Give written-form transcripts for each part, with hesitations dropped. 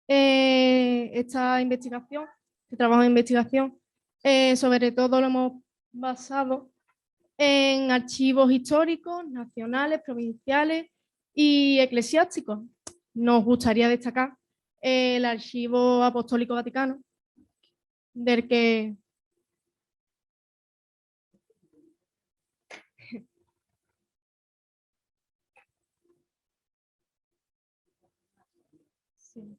esta investigación, este trabajo de investigación, sobre todo lo hemos basado en archivos históricos, nacionales, provinciales y eclesiásticos. Nos gustaría destacar el Archivo Apostólico Vaticano, del que sí,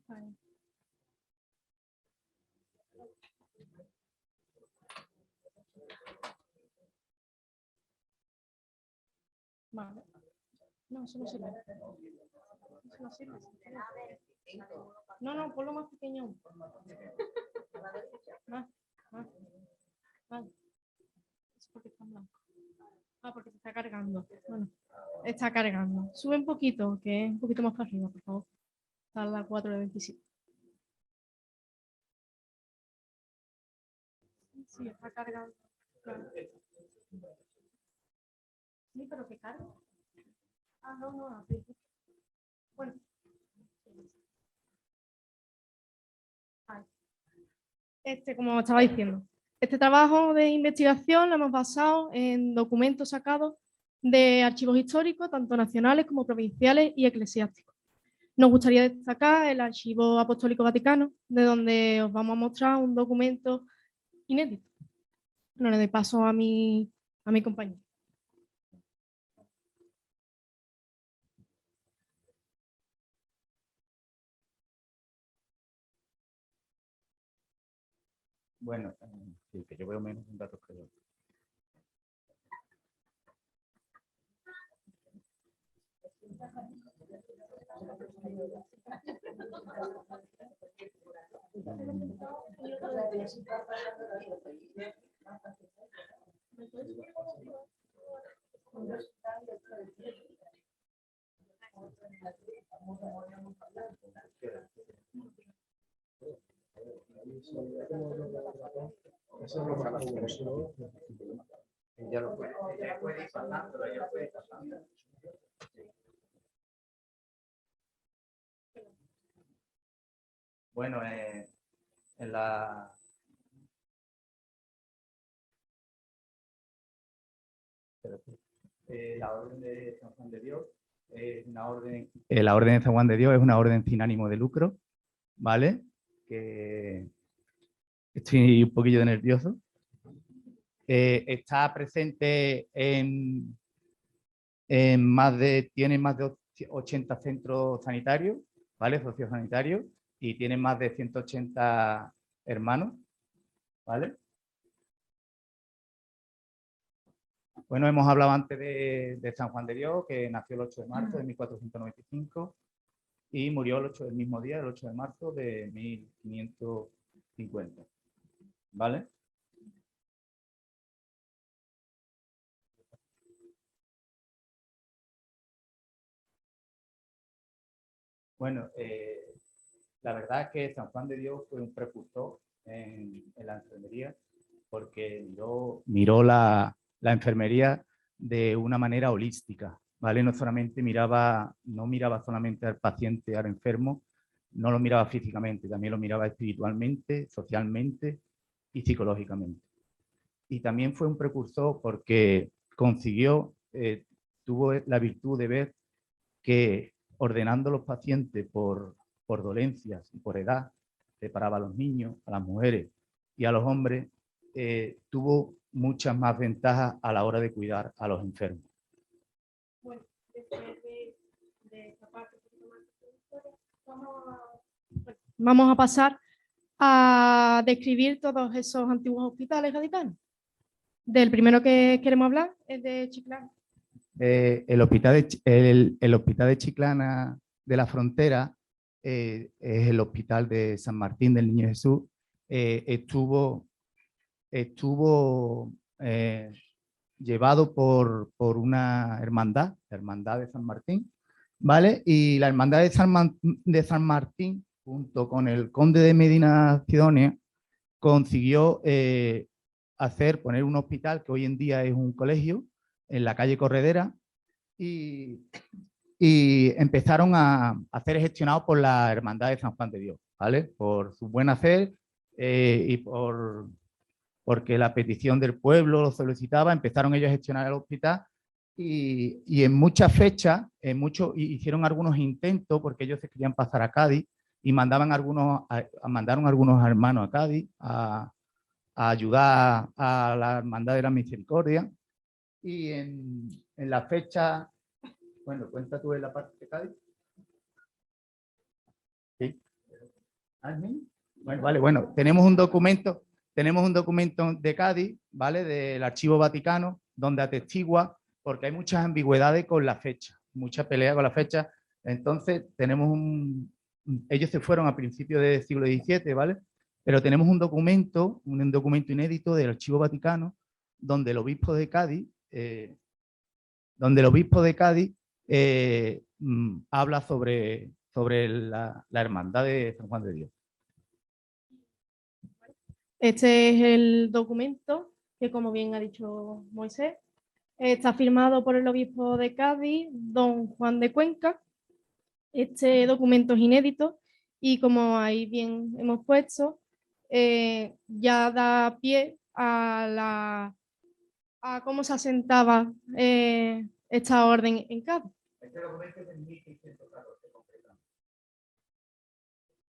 vale. No, eso no sirve. Eso no sirve. No, ponlo más pequeño. Más, más, más. Es porque está en blanco. Porque se está cargando. Bueno, está cargando. Sube un poquito, que es un poquito más para arriba, por favor. Está a las 4 de 27. Sí, está cargando. Claro. Sí, pero que carga. No. Bueno. Como estaba diciendo, este trabajo de investigación lo hemos basado en documentos sacados de archivos históricos, tanto nacionales como provinciales y eclesiásticos. Nos gustaría destacar el Archivo Apostólico Vaticano, de donde os vamos a mostrar un documento inédito. No le doy paso a mi compañero. Bueno, sí, que yo veo menos datos que yo. Bueno, en la orden de San Juan de Dios es una orden. La orden de San Juan de Dios es una orden sin ánimo de lucro, ¿vale? Que estoy un poquillo nervioso. Está presente tiene más de 80 centros sanitarios, ¿vale? Sociosanitarios, y tiene más de 180 hermanos, ¿vale? Bueno, hemos hablado antes de San Juan de Dios, que nació el 8 de marzo de 1495 y murió el mismo día, el 8 de marzo de 1550, ¿vale? Bueno, la verdad es que San Juan de Dios fue un precursor en la enfermería, porque miró la enfermería de una manera holística, ¿vale? No miraba solamente al paciente, al enfermo, no lo miraba físicamente, también lo miraba espiritualmente, socialmente y psicológicamente. Y también fue un precursor porque tuvo la virtud de ver que ordenando los pacientes por dolencias y por edad, separaba a los niños, a las mujeres y a los hombres, tuvo muchas más ventajas a la hora de cuidar a los enfermos. Bueno, después de esta parte, vamos a pasar a describir todos esos antiguos hospitales gaditanos. Del primero que queremos hablar es de Chiclana. El hospital de Chiclana de la Frontera es el hospital de San Martín del Niño Jesús. Estuvo llevado por una hermandad, la Hermandad de San Martín, ¿vale? Y la Hermandad de San Martín, junto con el conde de Medina Sidonia, consiguió poner un hospital que hoy en día es un colegio en la calle Corredera, y empezaron a ser gestionados por la Hermandad de San Juan de Dios. ¿vale? Por su buen hacer y porque la petición del pueblo lo solicitaba, empezaron ellos a gestionar el hospital y en muchas fechas, hicieron algunos intentos porque ellos se querían pasar a Cádiz y mandaron algunos hermanos a Cádiz a ayudar a la Hermandad de la Misericordia. Y en la fecha, bueno, cuenta tú en la parte de Cádiz. Sí. Bueno, vale, bueno, tenemos un documento de Cádiz, ¿vale? Del Archivo Vaticano, donde atestigua, porque hay muchas ambigüedades con la fecha, mucha pelea con la fecha. Entonces, ellos se fueron a principios del siglo XVII, ¿vale? Pero tenemos un documento inédito del Archivo Vaticano, donde el obispo de Cádiz, habla sobre la hermandad de San Juan de Dios. Este es el documento que, como bien ha dicho Moisés, está firmado por el obispo de Cádiz, don Juan de Cuenca. Este documento es inédito y, como ahí bien hemos puesto, ya da pie a cómo se asentaba esta orden en Cádiz. Este documento es de 1614, completamente.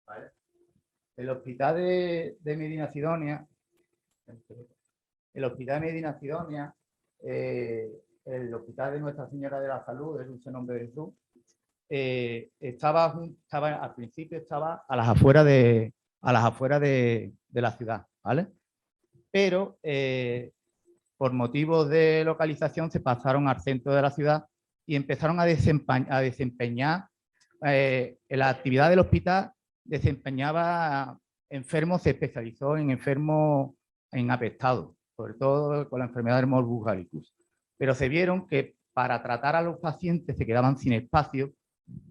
¿Vale? El hospital de Medina Sidonia, el hospital de Nuestra Señora de la Salud, el dulce nombre de Jesús, al principio estaba a las afueras de la ciudad, ¿vale? Pero por motivos de localización se pasaron al centro de la ciudad y empezaron a desempeñar la actividad del hospital. Desempeñaba enfermos, se especializó en enfermos en apestados, sobre todo con la enfermedad del morbus gallicus. Pero se vieron que para tratar a los pacientes se quedaban sin espacio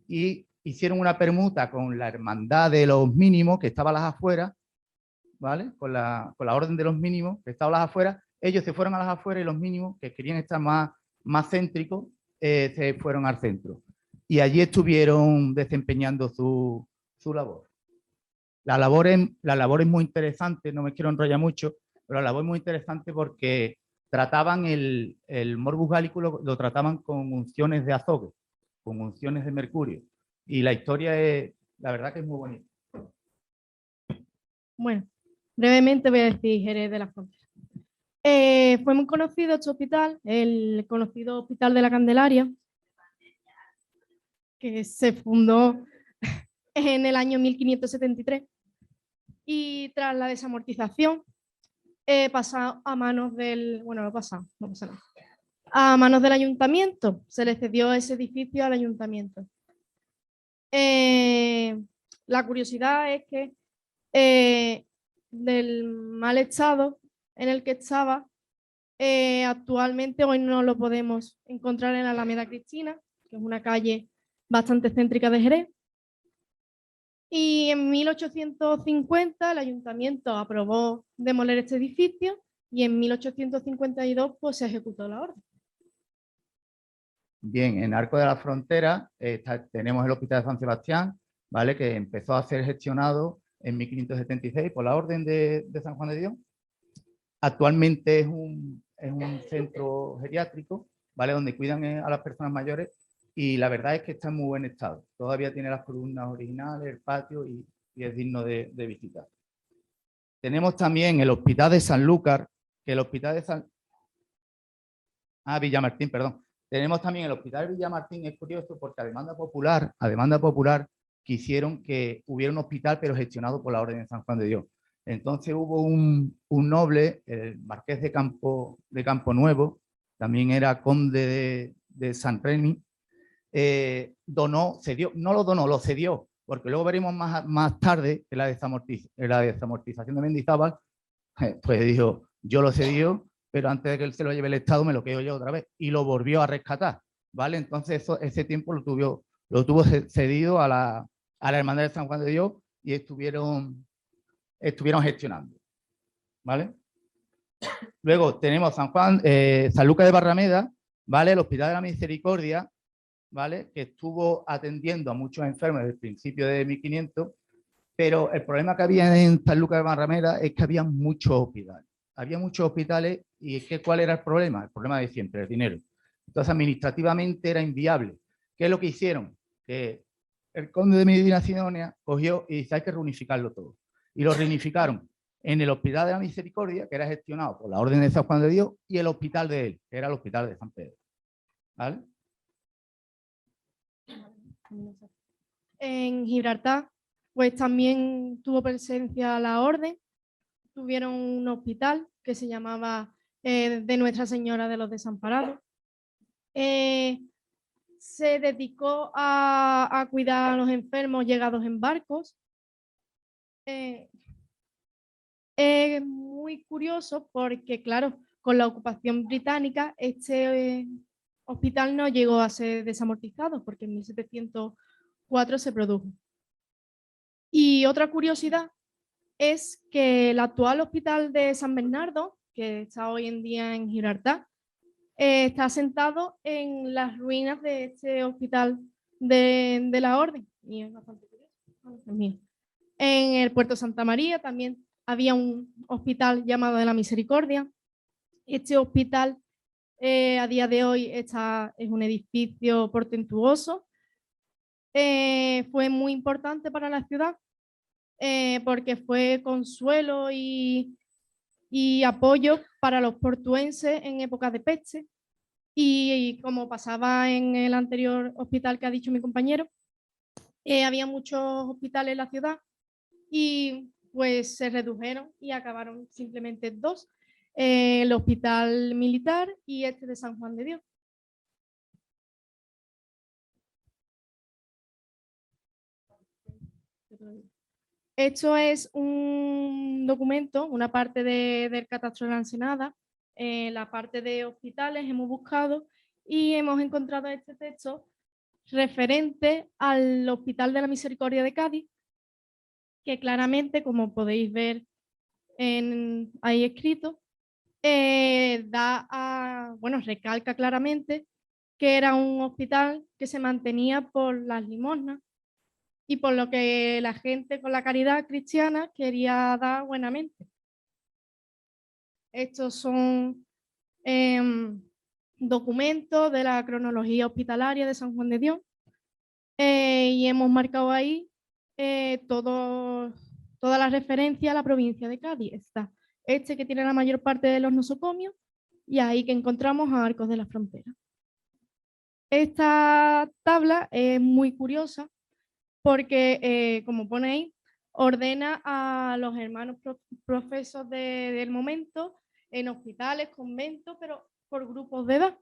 y hicieron una permuta con la hermandad de los mínimos, que estaba a las afueras, ¿vale? Con la orden de los mínimos, que estaba a las afueras. Ellos se fueron a las afueras y los mínimos, que querían estar más céntricos, se fueron al centro. Y allí estuvieron desempeñando su labor. La labor es muy interesante, no me quiero enrollar mucho, pero la labor es muy interesante porque trataban el morbus gallicus, lo trataban con unciones de azogue, con unciones de mercurio. Y la historia la verdad que es muy bonita. Bueno, brevemente voy a decir Jerez de la Frontera. Fue muy conocido este hospital, el conocido Hospital de la Candelaria, que se fundó en el año 1573 y tras la desamortización pasó a manos del, bueno, no pasa nada, a manos del ayuntamiento, se le cedió ese edificio al ayuntamiento. La curiosidad es que del mal estado en el que estaba, actualmente hoy no lo podemos encontrar en la Alameda Cristina, que es una calle bastante céntrica de Jerez. Y en 1850 el ayuntamiento aprobó demoler este edificio y en 1852 pues, se ejecutó la orden. Bien, en Arco de la Frontera tenemos el Hospital de San Sebastián, ¿vale? Que empezó a ser gestionado en 1576 por la orden de San Juan de Dios. Actualmente es un centro geriátrico, ¿vale? Donde cuidan a las personas mayores y la verdad es que está en muy buen estado. Todavía tiene las columnas originales, el patio y es digno de visitar. Tenemos también el Hospital de Sanlúcar, que el Hospital de Villamartín, perdón. Tenemos también el Hospital de Villamartín, es curioso porque a demanda popular quisieron que hubiera un hospital pero gestionado por la Orden de San Juan de Dios. Entonces hubo un noble, el marqués de Campo Nuevo, también era conde de San Remi, lo cedió, porque luego veremos más tarde en la desamortización de Mendizábal, pues dijo, yo lo cedió, pero antes de que él se lo lleve el Estado me lo quedo yo otra vez, y lo volvió a rescatar, ¿vale? Entonces ese tiempo lo tuvo cedido a la Hermandad de San Juan de Dios y estuvieron gestionando, ¿vale? Luego tenemos San Lucas de Barrameda, ¿vale? El Hospital de la Misericordia, ¿vale? Que estuvo atendiendo a muchos enfermos desde el principio de 1500 Pero el problema que había en San Lucas de Barrameda es que había muchos hospitales. Había muchos hospitales y ¿cuál era el problema? El problema de siempre, el dinero. Entonces, administrativamente era inviable. ¿Qué es lo que hicieron? Que el conde de Medina Sidonia cogió y dice, hay que reunificarlo todo. Y lo reunificaron en el Hospital de la Misericordia, que era gestionado por la Orden de San Juan de Dios, y el hospital de él, que era el Hospital de San Pedro. ¿Vale? En Gibraltar, pues también tuvo presencia la orden. Tuvieron un hospital que se llamaba de Nuestra Señora de los Desamparados. Se dedicó a cuidar a los enfermos llegados en barcos. Es muy curioso porque, claro, con la ocupación británica, este hospital no llegó a ser desamortizado porque en 1704 se produjo. Y otra curiosidad es que el actual hospital de San Bernardo, que está hoy en día en Gibraltar, está asentado en las ruinas de este hospital de la Orden. Y es bastante curioso. En el Puerto Santa María también había un hospital llamado de la Misericordia. Este hospital a día de hoy es un edificio portentuoso. Fue muy importante para la ciudad porque fue consuelo y apoyo para los portuenses en épocas de peste. Y como pasaba en el anterior hospital que ha dicho mi compañero, había muchos hospitales en la ciudad y pues se redujeron y acabaron simplemente dos, el hospital militar y este de San Juan de Dios. Esto es un documento, una parte del catastro de la Ensenada. La parte de hospitales hemos buscado y hemos encontrado este texto referente al Hospital de la Misericordia de Cádiz, que claramente, como podéis ver ahí escrito, recalca claramente que era un hospital que se mantenía por las limosnas y por lo que la gente con la caridad cristiana quería dar buenamente. Estos son documentos de la cronología hospitalaria de San Juan de Dios y hemos marcado ahí toda la referencia a la provincia de Cádiz. Está este que tiene la mayor parte de los nosocomios y ahí que encontramos a Arcos de la Frontera. Esta tabla es muy curiosa porque, como pone ahí, ordena a los hermanos profesos del momento en hospitales, conventos, pero por grupos de edad.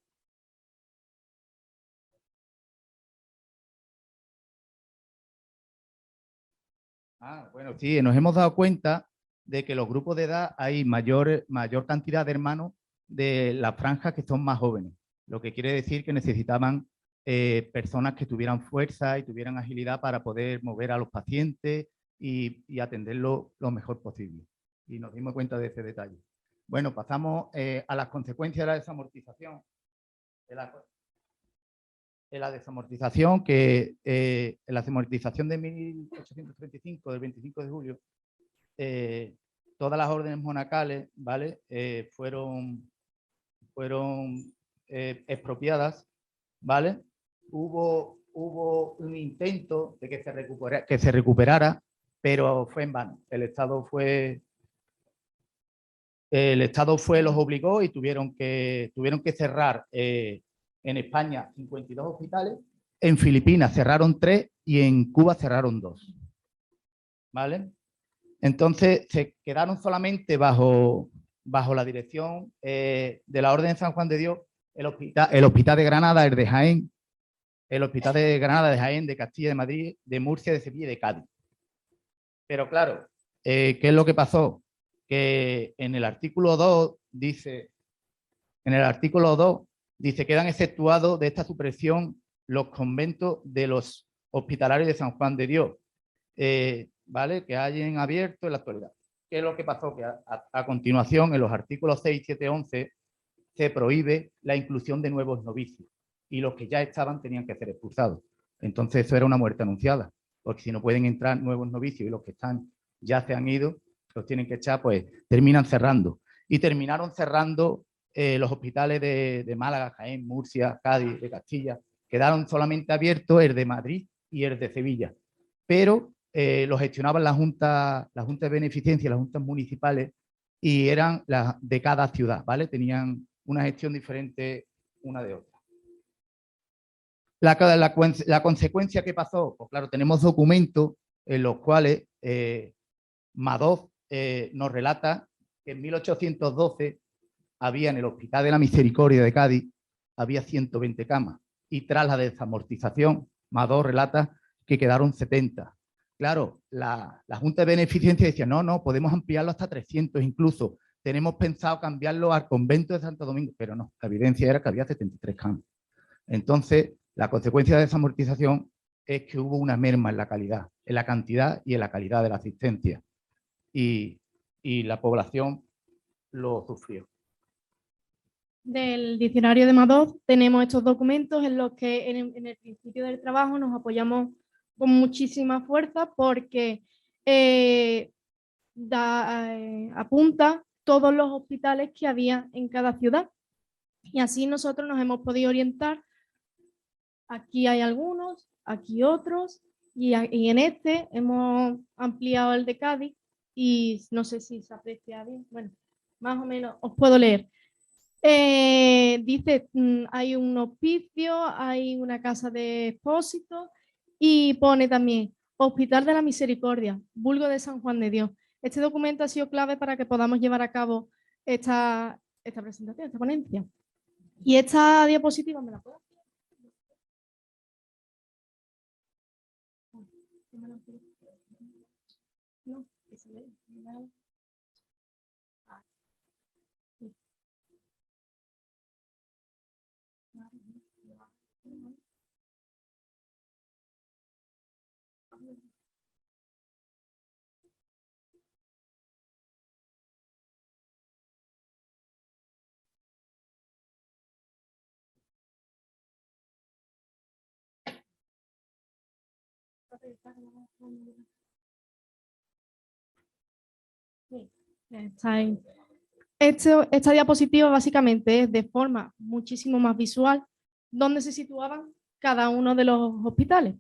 Bueno, sí, nos hemos dado cuenta de que los grupos de edad hay mayor cantidad de hermanos de las franjas que son más jóvenes, lo que quiere decir que necesitaban personas que tuvieran fuerza y tuvieran agilidad para poder mover a los pacientes y atenderlo lo mejor posible. Y nos dimos cuenta de ese detalle. Bueno, pasamos a las consecuencias de la desamortización. En la desamortización, en la desamortización de 1835, del 25 de julio, todas las órdenes monacales, ¿vale? fueron expropiadas, ¿vale? Hubo un intento de que se recuperara, pero fue en vano. El Estado los obligó y tuvieron que cerrar en España 52 hospitales, en Filipinas cerraron 3 y en Cuba cerraron 2. ¿Vale? Entonces se quedaron solamente bajo la dirección de la Orden de San Juan de Dios el hospital de Granada, el de Jaén, el hospital de Granada, de Jaén, de Castilla, de Madrid, de Murcia, de Sevilla y de Cádiz. Pero claro, ¿qué es lo que pasó? Que en el artículo 2 dice, quedan exceptuados de esta supresión los conventos de los hospitalarios de San Juan de Dios, ¿vale? Que hayan abierto en la actualidad. ¿Qué es lo que pasó? Que a continuación, en los artículos 6, 7, 11, se prohíbe la inclusión de nuevos novicios y los que ya estaban tenían que ser expulsados. Entonces, eso era una muerte anunciada. porque si no pueden entrar nuevos novicios y los que están ya se han ido, los tienen que echar, pues terminan cerrando. Y terminaron cerrando los hospitales de Málaga, Jaén, Murcia, Cádiz, de Castilla. Quedaron solamente abiertos el de Madrid y el de Sevilla. Pero los gestionaban la Junta de Beneficencia, las juntas municipales, y eran las de cada ciudad, ¿vale? Tenían una gestión diferente una de otra. La consecuencia que pasó, pues claro, tenemos documentos en los cuales Madoz nos relata que en 1812 había en el Hospital de la Misericordia de Cádiz, había 120 camas, y tras la desamortización, Madoz relata que quedaron 70. Claro, la Junta de Beneficencia decía, no, podemos ampliarlo hasta 300 incluso. Tenemos pensado cambiarlo al convento de Santo Domingo, pero no, la evidencia era que había 73 camas. Entonces, la consecuencia de esa amortización es que hubo una merma en la calidad, en la cantidad y en la calidad de la asistencia. Y la población lo sufrió. Del diccionario de Madoz tenemos estos documentos en los que en el principio del trabajo nos apoyamos con muchísima fuerza porque apunta todos los hospitales que había en cada ciudad. Y así nosotros nos hemos podido orientar. Aquí hay algunos, aquí otros, y en este hemos ampliado el de Cádiz y no sé si se aprecia bien. Bueno, más o menos os puedo leer. Dice, hay un hospicio, hay una casa de expósito y pone también Hospital de la Misericordia, vulgo de San Juan de Dios. Este documento ha sido clave para que podamos llevar a cabo esta presentación, esta ponencia. Y esta diapositiva, ¿me la puedo? No, que se ve. Está ahí. Esta diapositiva básicamente es de forma muchísimo más visual donde se situaban cada uno de los hospitales.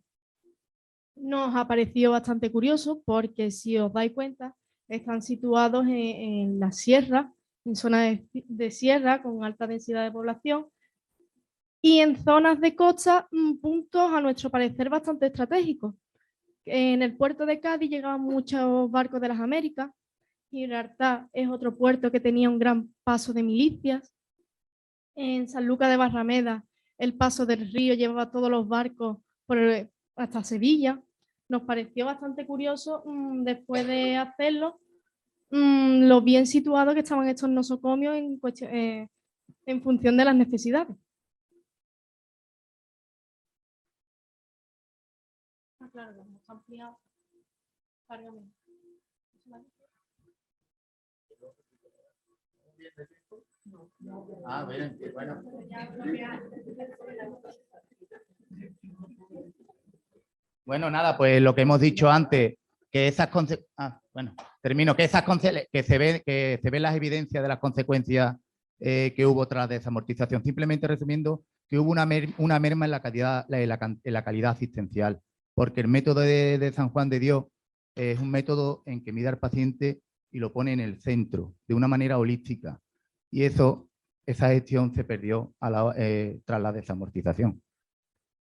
Nos ha parecido bastante curioso porque si os dais cuenta están situados en la sierra, en zonas de sierra con alta densidad de población y en zonas de costa, puntos a nuestro parecer bastante estratégicos. En el puerto de Cádiz llegaban muchos barcos de las Américas. Gibraltar es otro puerto que tenía un gran paso de milicias. En Sanlúcar de Barrameda el paso del río llevaba todos los barcos hasta Sevilla. Nos pareció bastante curioso después de hacerlo lo bien situados que estaban estos nosocomios en función de las necesidades. Claro, lo hemos ampliado. Bueno. Bueno, nada, pues lo que hemos dicho antes, que esas que se ven las evidencias de las consecuencias que hubo tras desamortización. Simplemente resumiendo que hubo una merma en la calidad asistencial, porque el método de San Juan de Dios es un método en que mide al paciente y lo pone en el centro, de una manera holística. Y esa gestión se perdió tras la desamortización.